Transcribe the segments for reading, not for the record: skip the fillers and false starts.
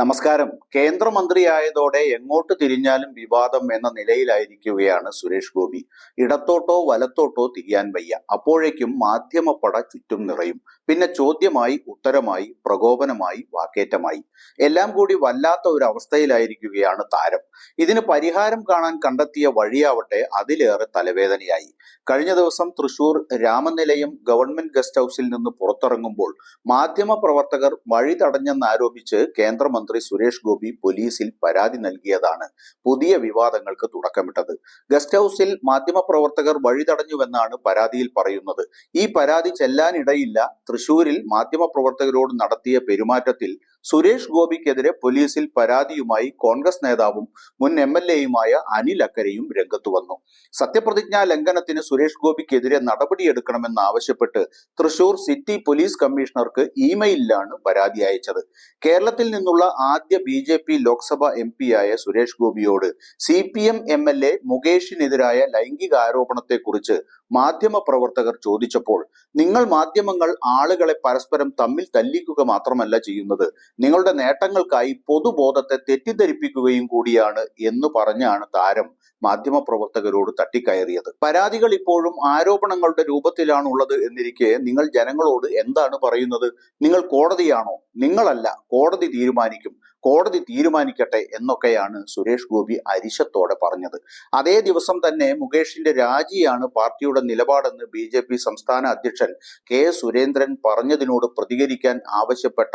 നമസ്കാരം. കേന്ദ്രമന്ത്രിയായതോടെ എങ്ങോട്ട് തിരിഞ്ഞാലും വിവാദം എന്ന നിലയിലായിരിക്കുകയാണ് സുരേഷ് ഗോപി. ഇടത്തോട്ടോ വലത്തോട്ടോ തിരിയാൻ വയ്യ. അപ്പോഴേക്കും മാധ്യമപ്പട ചുറ്റും നിറയും. പിന്നെ ചോദ്യമായി, ഉത്തരമായി, പ്രകോപനമായി, വാക്കേറ്റമായി, എല്ലാം കൂടി വല്ലാത്ത ഒരു അവസ്ഥയിലായിരിക്കുകയാണ് താരം. ഇതിന് പരിഹാരം കാണാൻ കണ്ടെത്തിയ വഴിയാവട്ടെ അതിലേറെ തലവേദനയായി. കഴിഞ്ഞ ദിവസം തൃശൂർ രാമനിലയം ഗവൺമെന്റ് ഗസ്റ്റ് ഹൗസിൽ നിന്ന് പുറത്തിറങ്ങുമ്പോൾ മാധ്യമ പ്രവർത്തകർ വഴി തടഞ്ഞെന്നാരോപിച്ച് കേന്ദ്രമന്ത്രി സുരേഷ് ഗോപി പോലീസിൽ പരാതി നൽകിയതാണ് പുതിയ വിവാദങ്ങൾക്ക് തുടക്കമിട്ടത്. ഗസ്റ്റ് ഹൗസിൽ മാധ്യമപ്രവർത്തകർ വഴി തടഞ്ഞുവെന്നാണ് പരാതിയിൽ പറയുന്നത്. ഈ പരാതി ചെല്ലാനിടയില്ല. തൃശൂരിൽ മാധ്യമപ്രവർത്തകരോട് നടത്തിയ പെരുമാറ്റത്തിൽ സുരേഷ് ഗോപിക്കെതിരെ പോലീസിൽ പരാതിയുമായി കോൺഗ്രസ് നേതാവും മുൻ MLA-യുമായ അനിൽ അക്കരയും രംഗത്തു വന്നു. സത്യപ്രതിജ്ഞാ ലംഘനത്തിന് സുരേഷ് ഗോപിക്കെതിരെ നടപടിയെടുക്കണമെന്നാവശ്യപ്പെട്ട് തൃശൂർ സിറ്റി പോലീസ് കമ്മീഷണർക്ക് ഇമെയിലാണ് പരാതി അയച്ചത്. കേരളത്തിൽ നിന്നുള്ള ആദ്യ BJP Lok Sabha MP-യായ Suresh ഗോപിയോട് CPM MLA മുകേഷിനെതിരായ ലൈംഗികാരോപണത്തെക്കുറിച്ച് മാധ്യമപ്രവർത്തകർ ചോദിച്ചപ്പോൾ, നിങ്ങൾ മാധ്യമങ്ങൾ ആളുകളെ പരസ്പരം തമ്മിൽ തല്ലിക്കുക മാത്രമല്ല ചെയ്യുന്നത്, നിങ്ങളുടെ നേട്ടങ്ങൾക്കായി പൊതുബോധത്തെ തെറ്റിദ്ധരിപ്പിക്കുകയും കൂടിയാണ് എന്ന് പറഞ്ഞാണ് താരം മാധ്യമപ്രവർത്തകരോട് തട്ടിക്കയറിയത്. പരാതികൾ ഇപ്പോഴും ആരോപണങ്ങളുടെ രൂപത്തിലാണുള്ളത് എന്നിരിക്കെ നിങ്ങൾ ജനങ്ങളോട് എന്താണ് പറയുന്നത്? നിങ്ങൾ കോടതിയാണോ? നിങ്ങളല്ല, കോടതി തീരുമാനിക്കും, കോടതി തീരുമാനിക്കട്ടെ എന്നൊക്കെയാണ് സുരേഷ് ഗോപി അരിശത്തോടെ പറഞ്ഞത്. അതേ ദിവസം തന്നെ മുകേഷിന്റെ രാജിയാണ് പാർട്ടിയുടെ നിലപാടെന്ന് BJP സംസ്ഥാന അധ്യക്ഷൻ K. സുരേന്ദ്രൻ പറഞ്ഞതിനോട് പ്രതികരിക്കാൻ ആവശ്യപ്പെട്ട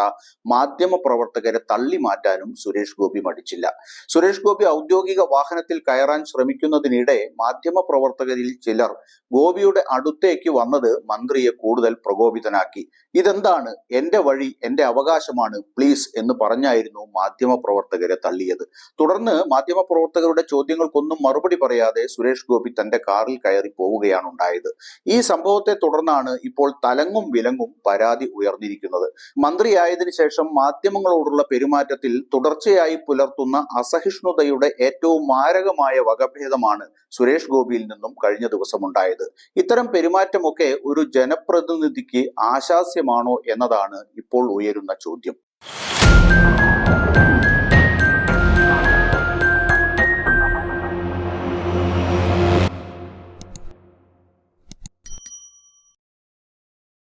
മാധ്യമ പ്രവർത്തകരെ തള്ളി മാറ്റാനും സുരേഷ് ഗോപി മടിച്ചില്ല. സുരേഷ് ഗോപി ഔദ്യോഗിക വാഹനത്തിൽ കയറാൻ ശ്രമിക്കുന്നതിനിടെ മാധ്യമ പ്രവർത്തകരിൽ ചിലർ ഗോപിയുടെ അടുത്തേക്ക് വന്നത് മന്ത്രിയെ കൂടുതൽ പ്രകോപിതനാക്കി. ഇതെന്താണ്? എന്റെ വഴി, എന്റെ അവകാശമാണ്, പ്ലീസ് എന്ന് പറഞ്ഞായിരുന്നു മാധ്യമ പ്രവർത്തകരെ തള്ളിയത്. തുടർന്ന് മാധ്യമ പ്രവർത്തകരുടെ ചോദ്യങ്ങൾക്കൊന്നും മറുപടി പറയാതെ സുരേഷ് ഗോപി തന്റെ കാറിൽ കയറി പോവുകയാണ് ഉണ്ടായത്. ഈ സംഭവത്തെ തുടർന്നാണ് ഇപ്പോൾ തലങ്ങും വിലങ്ങും പരാതി ഉയർന്നിരിക്കുന്നത്. മന്ത്രിയായതിനു ശേഷം മാധ്യമങ്ങളോടുള്ള പെരുമാറ്റത്തിൽ തുടർച്ചയായി പുലർത്തുന്ന അസഹിഷ്ണുതയുടെ ഏറ്റവും മാരകമായ വകഭേദമാണ് സുരേഷ് ഗോപിയിൽ നിന്നും കഴിഞ്ഞ ദിവസം ഉണ്ടായത്. ഇത്തരം പെരുമാറ്റമൊക്കെ ഒരു ജനപ്രതിനിധിക്ക് ആശാസ്യമാണോ എന്നതാണ് ഇപ്പോൾ ഉയരുന്ന ചോദ്യം.